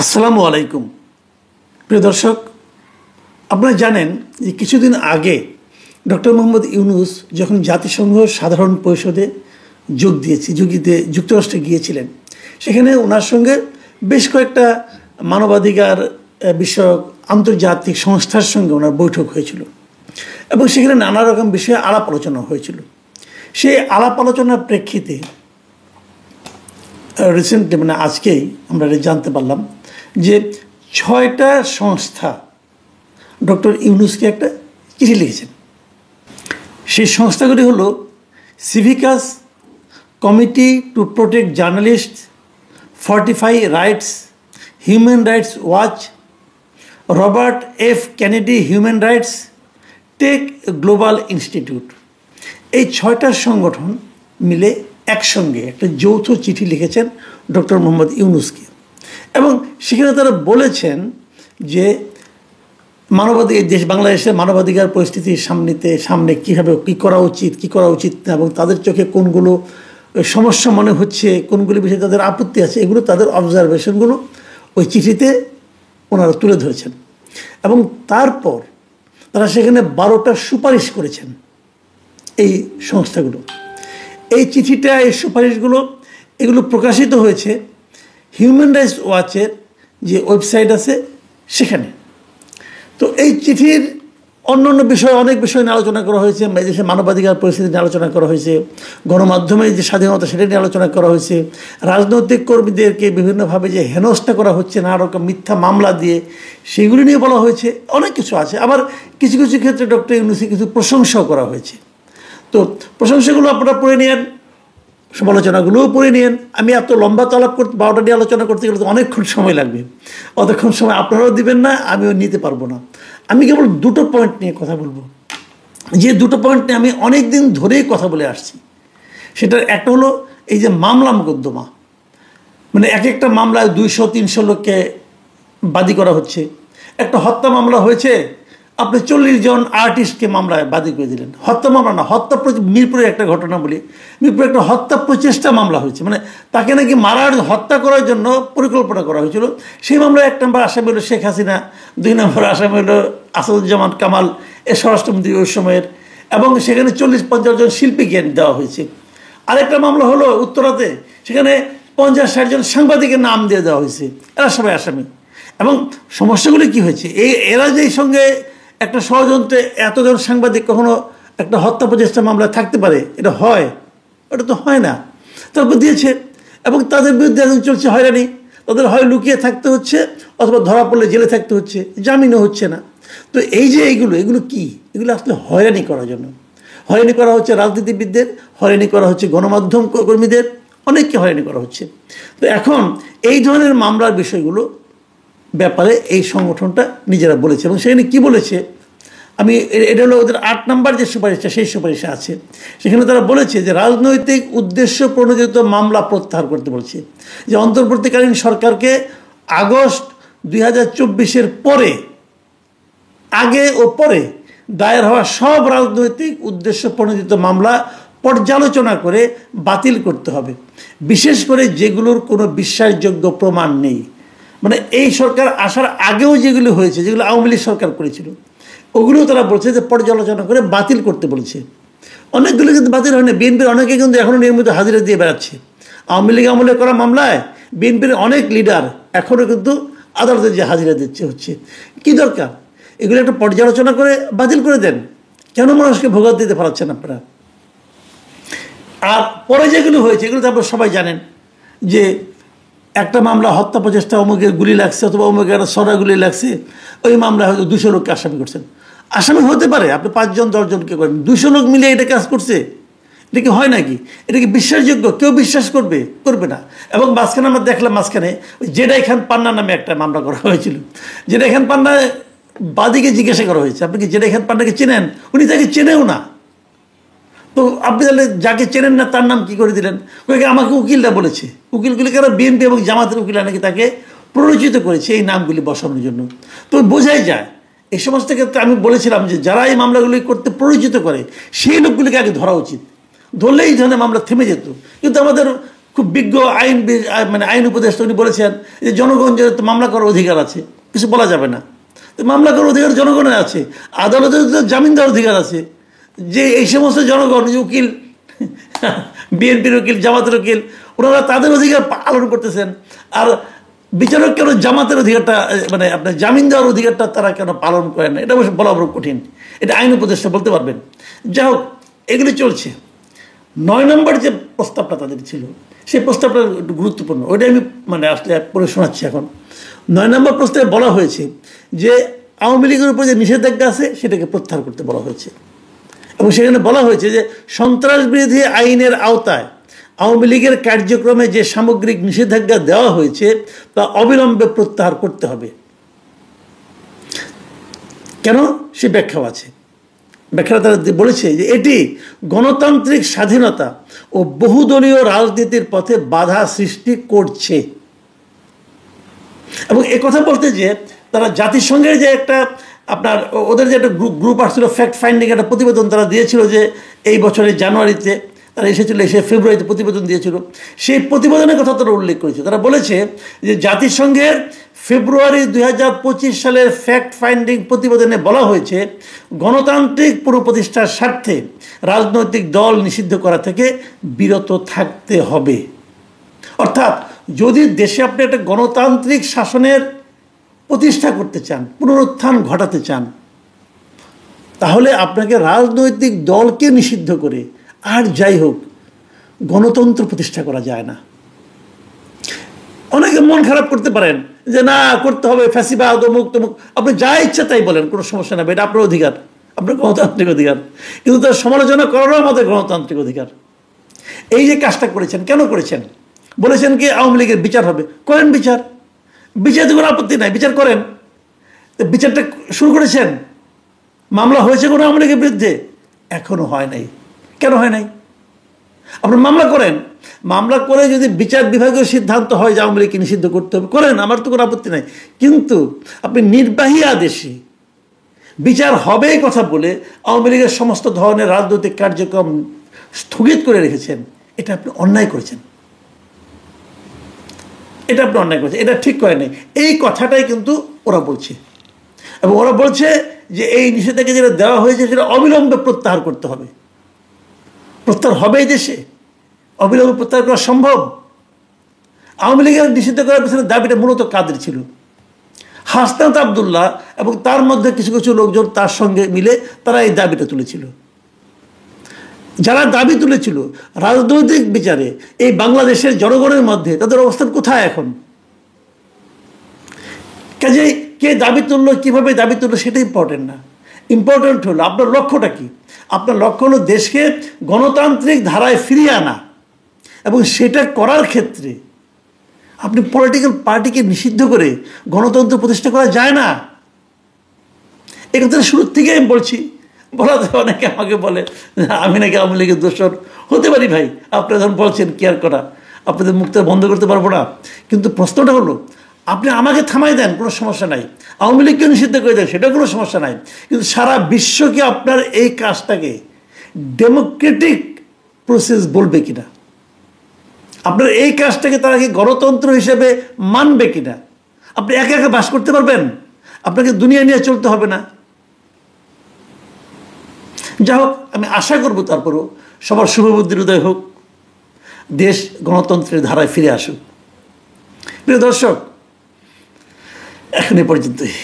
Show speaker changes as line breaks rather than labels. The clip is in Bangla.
আসসালামু আলাইকুম প্রিয় দর্শক, আপনারা জানেন যে কিছুদিন আগে ডক্টর মোহাম্মদ ইউনূস যখন জাতিসংঘ সাধারণ পরিষদে যুক্তরাষ্ট্রে গিয়েছিলেন, সেখানে ওনার সঙ্গে বেশ কয়েকটা মানবাধিকার বিষয়ক আন্তর্জাতিক সংস্থার সঙ্গে ওনার বৈঠক হয়েছিল এবং সেখানে নানা রকম বিষয়ে আলাপ আলোচনা হয়েছিল। সেই আলাপ আলোচনার প্রেক্ষিতে রিসেন্টলি আজকেই আমরা জানতে পারলাম যে 6টা সংস্থা ডক্টর ইউনূসকে একটা চিঠি লিখেছেন। সেই সংস্থাগুলি হলো Civicus, Committee to Protect Journalist, Fortify Rights, Human Rights Watch, Robert F Kennedy Human Rights, Tech Global Institute. এই 6টা সংগঠন মিলে একসঙ্গে একটা যৌথ চিঠি লিখেছেন ডক্টর মোহাম্মদ ইউনূসকে এবং সেখানে তারা বলেছেন যে বাংলাদেশের মানবাধিকার পরিস্থিতির সামনে কীভাবে কী করা উচিত না, এবং তাদের চোখে কোনগুলো সমস্যা মনে হচ্ছে, কোনগুলি বিষয়ে তাদের আপত্তি আছে, এগুলো তাদের অবজারভেশনগুলো ওই চিঠিতে ওনারা তুলে ধরেছেন এবং তারপর তারা সেখানে 12টা সুপারিশ করেছেন। এই সংস্থাগুলো এই চিঠিটা, এই সুপারিশগুলো এগুলো প্রকাশিত হয়েছে হিউম্যান রাইটস ওয়াচের যে ওয়েবসাইট আছে সেখানে। তো এই চিঠির অন্যান্য বিষয়, অনেক বিষয় নিয়ে আলোচনা করা হয়েছে। দেশের মানবাধিকার পরিস্থিতি নিয়ে আলোচনা করা হয়েছে, গণমাধ্যমের যে স্বাধীনতা সেটা নিয়ে আলোচনা করা হয়েছে, রাজনৈতিক কর্মীদেরকে বিভিন্নভাবে যে হেনস্থা করা হচ্ছে নানা রকম মিথ্যা মামলা দিয়ে, সেগুলি নিয়ে বলা হয়েছে। অনেক কিছু আছে। আবার কিছু কিছু ক্ষেত্রে ডক্টর ইউনূসের কিছু প্রশংসাও করা হয়েছে। তো প্রশংসাগুলো আপনারা পড়ে নিন, সমালোচনাগুলোও পড়ে নিন। আমি এত লম্বা তলাপ করতে 12টা নিয়ে আলোচনা করতে গেলে তো অনেকক্ষণ সময় লাগবে। অতক্ষণ সময় আপনারাও দিবেন না, আমিও নিতে পারবো না। আমি কেবল 2টো পয়েন্ট নিয়ে কথা বলবো, যে 2টো পয়েন্ট নিয়ে আমি অনেক দিন ধরেই কথা বলে আসছি। সেটার একটা হলো এই যে মামলা মোকদ্দমা, এক একটা মামলায় 200-300 লোককে বাদী করা হচ্ছে। একটা হত্যা মামলা হয়েছে, আপনি 40 জন আর্টিস্টকে মামলায় বাদী করে দিলেন। হত্যা মামলা না, মিরপুরের একটা ঘটনা বলি। মিরপুরে একটা হত্যা প্রচেষ্টা মামলা হয়েছে, তাকে নাকি হত্যা করার জন্য পরিকল্পনা করা হয়েছিল। সেই মামলায় 1 নম্বর আসামি হলো শেখ হাসিনা, 2 নম্বর আসামি হলো আসাদুজ্জামান কামাল, স্বরাষ্ট্রমন্ত্রী ওই সময়ের, এবং সেখানে 40-50 জন শিল্পীকে দেওয়া হয়েছে। আরেকটা মামলা হলো উত্তরাতে, সেখানে 50-60 জন সাংবাদিকের নাম দিয়ে দেওয়া হয়েছে। এরা সবাই আসামি। এবং সমস্যাগুলি কি হয়েছে, এরা যে সঙ্গে একটা ষড়যন্ত্রে এতজন সাংবাদিক কখনো একটা হত্যা প্রচেষ্টা মামলায় থাকতে পারে? এটা হয়? ওটা তো হয় না। তারপর দিয়েছে এবং তাদের বিরুদ্ধে এখন চলছে হয়রানি। তাদের হয় লুকিয়ে থাকতে হচ্ছে, অথবা ধরা পড়লে জেলে থাকতে হচ্ছে, জামিনও হচ্ছে না। তো এই যে এগুলো কি? এগুলো আসলে হয়রানি করার জন্য। হয়রানি করা হচ্ছে রাজনীতিবিদদের, হয়রানি করা হচ্ছে গণমাধ্যম কর্মীদের, অনেককে হয়রানি করা হচ্ছে। তো এখন এই ধরনের মামলার বিষয়গুলো ব্যাপারে এই সংগঠনটা নিজেরা বলেছে এবং সেখানে কি বলেছে, এটা হলো ওদের 8 নম্বর যে সুপারিশটা, সেই সুপারিশে আছে। সেখানে তারা বলেছে যে রাজনৈতিক উদ্দেশ্য প্রণোদিত মামলা প্রত্যাহার করতে বলছে, যে অন্তর্বর্তীকালীন সরকারকে আগস্ট 2024-এর আগে ও পরে দায়ের হওয়া সব রাজনৈতিক উদ্দেশ্য প্রণোদিত মামলা পর্যালোচনা করে বাতিল করতে হবে, বিশেষ করে যেগুলোর কোনো বিশ্বাসযোগ্য প্রমাণ নেই। এই সরকার আসার আগেও যেগুলো হয়েছে, যেগুলো আওয়ামী লীগ সরকার করেছিল, ওগুলোও তারা বলছে যে পর্যালোচনা করে বাতিল করতে বলেছে। অনেকগুলো কিন্তু বাতিল হয় না। বিএনপির অনেকে কিন্তু এখনও নিয়মিত হাজিরা দিয়ে বেড়াচ্ছে। আওয়ামী লীগ আমলে করা মামলায় বিএনপির অনেক লিডার এখনও কিন্তু আদালতে যে হাজিরা হচ্ছে। কি দরকার? এগুলো একটা পর্যালোচনা করে বাতিল করে দেন। কেন মানুষকে ভোগান্তি দিতে পারছেন আপনারা? আর পরে যেগুলো হয়েছে এগুলো তো আপনারা সবাই জানেন, যে একটা মামলা হত্যা প্রচেষ্টা, অমুকের গুলি লাগছে অথবা অমুকের একটা সরা গুলি লাগছে, ওই মামলায় হয়তো 200 লোককে আসামি করছেন। আসামি হতে পারে, আপনি 5 জন 10 জনকে করেন, 200 লোক মিলে এটা কাজ করছে, এটা কি হয় নাকি? এটা কি বিশ্বাসযোগ্য? কেউ বিশ্বাস করবে না। এবং মাঝখানে আমরা দেখলাম, জেডাই খান পান্না নামে একটা মামলা করা হয়েছিল। জেডাই খান পান্না বাদীকে জিজ্ঞাসা করা হয়েছে, আপনি কি জেডাই খান পান্নাকে চেনেন? উনি তাকে চেনেও না। তো আপনি তাহলে যাকে চেনেন না তার নাম কি করে দিলেন? আমাকে উকিলরা বলেছে। উকিলগুলি কারো বিএনপি এবং জামাতের উকিলরা নাকি তাকে প্ররোচিত করেছে এই নামগুলি বসানোর জন্য। তো বোঝাই যায় এই সমস্ত ক্ষেত্রে আমি বলেছিলাম যে যারা এই মামলাগুলি করতে প্ররোচিত করে সেই লোকগুলিকে আগে ধরা উচিত। ধরলেই এই ধরনের মামলা থেমে যেত। কিন্তু আমাদের খুব বিজ্ঞ মানে আইন উপদেষ্টা, উনি বলেছেন যে জনগণ যেহেতু মামলা করার অধিকার আছে, কিছু বলা যাবে না। তো মামলা করার অধিকার জনগণের আছে, আদালতের জামিন দেওয়ার অধিকার আছে। যে এই সমস্ত জনগণ, উকিল, বিএনপির উকিল, জামাতের উকিল, ওনারা তাদের অধিকার পালন করতেছেন, আর বিচারক কেন জামাতের অধিকারটা, মানে আপনার জামিন দেওয়ার অধিকারটা তারা কেন পালন করেন না, এটা অবশ্য বলা বড় কঠিন। এটা আইন উপদেষ্টা বলতে পারবেন। যাই হোক, এগুলি চলছে। 9 নম্বর যে প্রস্তাবটা তাদের ছিল, সেই প্রস্তাবটা একটু গুরুত্বপূর্ণ, ওইটা আমি মানে আসলে পড়ে শোনাচ্ছি এখন। 9 নম্বর প্রস্তাবে বলা হয়েছে যে আওয়ামী লীগের উপর যে নিষেধাজ্ঞা আছে সেটাকে প্রত্যাহার করতে বলা হয়েছে, এবং সেখানে বলা হয়েছে যে সন্ত্রাস বিরোধী আইনের আওতায় আওয়ামী লীগের কার্যক্রমে যে সামগ্রিক নিষেধাজ্ঞা দেওয়া হয়েছে তা অবিলম্বে প্রত্যাহার করতে হবে। কেন, সে ব্যাখ্যাও আছে। ব্যাখ্যা তারা বলেছে যে এটি গণতান্ত্রিক স্বাধীনতা ও বহুদলীয় রাজনীতির পথে বাধা সৃষ্টি করছে। এবং কথা বলতে যে তারা জাতিসংঘের যে একটা আপনার ওদের যে একটা গ্রুপ আসছিল, ফ্যাক্ট ফাইন্ডিং একটা প্রতিবেদন তারা দিয়েছিল, যে এই বছরের জানুয়ারিতে তারা এসেছিল, এসে ফেব্রুয়ারিতে প্রতিবেদন দিয়েছিল। সেই প্রতিবেদনের কথা তারা উল্লেখ করেছে। তারা বলেছে যে জাতিসংঘের ফেব্রুয়ারি 2025 সালের ফ্যাক্ট ফাইন্ডিং প্রতিবেদনে বলা হয়েছে গণতান্ত্রিক পুনঃপ্রতিষ্ঠার স্বার্থে রাজনৈতিক দল নিষিদ্ধ করা থেকে বিরত থাকতে হবে। অর্থাৎ যদি দেশে আপনি একটা গণতান্ত্রিক শাসনের প্রতিষ্ঠা করতে চান, পুনরুত্থান ঘটাতে চান, তাহলে আপনাকে রাজনৈতিক দলকে নিষিদ্ধ করে আর যাই হোক গণতন্ত্র প্রতিষ্ঠা করা যায় না। অনেকে মন খারাপ করতে পারেন যে না করতে হবে, ফ্যাসিবাদ অমুক তমুক, আপনি যা ইচ্ছা তাই বলেন, কোনো সমস্যা নেই, এটা আপনার অধিকার, আপনার গণতান্ত্রিক অধিকার। কিন্তু তার সমালোচনা করারও আমাদের গণতান্ত্রিক অধিকার। এই যে কাজটা করেছেন, কেন করেছেন? বলেছেন কি আওয়ামী লীগের বিচার হবে, করেন বিচার, বিচারে কোনো আপত্তি নাই, বিচার করেন। বিচারটা শুরু করেছেন, মামলা হয়েছে কোনো আওয়ামী লীগের বিরুদ্ধে? এখনো হয় নাই। কেন হয় নাই? আপনার মামলা করেন, মামলা করে যদি বিচার বিভাগীয় সিদ্ধান্ত হয় যে আওয়ামী লীগকে নিষিদ্ধ করতে হবে, করেন, আমার তো কোনো আপত্তি নাই। কিন্তু আপনি নির্বাহী আদেশে বিচার হবে কথা বলে আওয়ামী লীগের সমস্ত ধরনের রাজনৈতিক কার্যক্রম স্থগিত করে রেখেছেন, এটা আপনি অন্যায় করেছেন, এটা আপনি অন্যায় করেছেন, এটা ঠিক করে নেই। এই কথাটাই কিন্তু ওরা বলছে, এবং ওরা বলছে যে এই নিষেধাজ্ঞা যেটা দেওয়া হয়েছে সেটা অবিলম্বে প্রত্যাহার করতে হবে। প্রত্যাহার হবে এই দেশে? অবিলম্বে প্রত্যাহার করা সম্ভব? আওয়ামী লীগের নিষিদ্ধ করার পিছনে দাবিটা মূলত কাদের ছিল? হাসনাত আবদুল্লাহ এবং তার মধ্যে কিছু কিছু লোকজন তার সঙ্গে মিলে তারা এই দাবিটা তুলেছিল। যারা দাবি তুলেছিল রাজনৈতিক বিচারে এই বাংলাদেশের জনগণের মধ্যে তাদের অবস্থান কোথায় এখন? কাজেই কে দাবি তুললো, কীভাবে দাবি তুললো সেটা ইম্পর্টেন্ট না। ইম্পর্টেন্ট হলো আপনার লক্ষ্যটা কি। আপনার লক্ষ্য হলো দেশকে গণতান্ত্রিক ধারায় ফিরিয়ে আনা, এবং সেটা করার ক্ষেত্রে আপনি পলিটিক্যাল পার্টিকে নিষিদ্ধ করে গণতন্ত্র প্রতিষ্ঠা করা যায় না। এই কথাটা শুরুর থেকে আমি বলছি। বলাতে অনেকে আমাকে বলে আমি নাকি আওয়ামী লীগের দোষর হতে পারি। ভাই, আপনারা যখন বলছেন কেয়ার করা, আপনাদের মুখটা বন্ধ করতে পারবো না, কিন্তু প্রশ্নটা হলো আপনি আমাকে থামাই দেন, কোনো সমস্যা নাই, আওয়ামী লীগকে নিষিদ্ধ করে দেন, সেটা কোনো সমস্যা নাই, কিন্তু সারা বিশ্বকে আপনার এই কাজটাকে ডেমোক্রেটিক প্রসেস বলবে কিনা, আপনার এই কাজটাকে তারা কি গণতন্ত্র হিসেবে মানবে কিনা? আপনি একা একা বাস করতে পারবেন? আপনাকে দুনিয়া নিয়ে চলতে হবে না? যা হোক, আমি আশা করব তারপরও সবার শুভবুদ্ধির উদয় হোক, দেশ গণতন্ত্রের ধারায় ফিরে আসুক। প্রিয় দর্শক, এখন এ পর্যন্তই।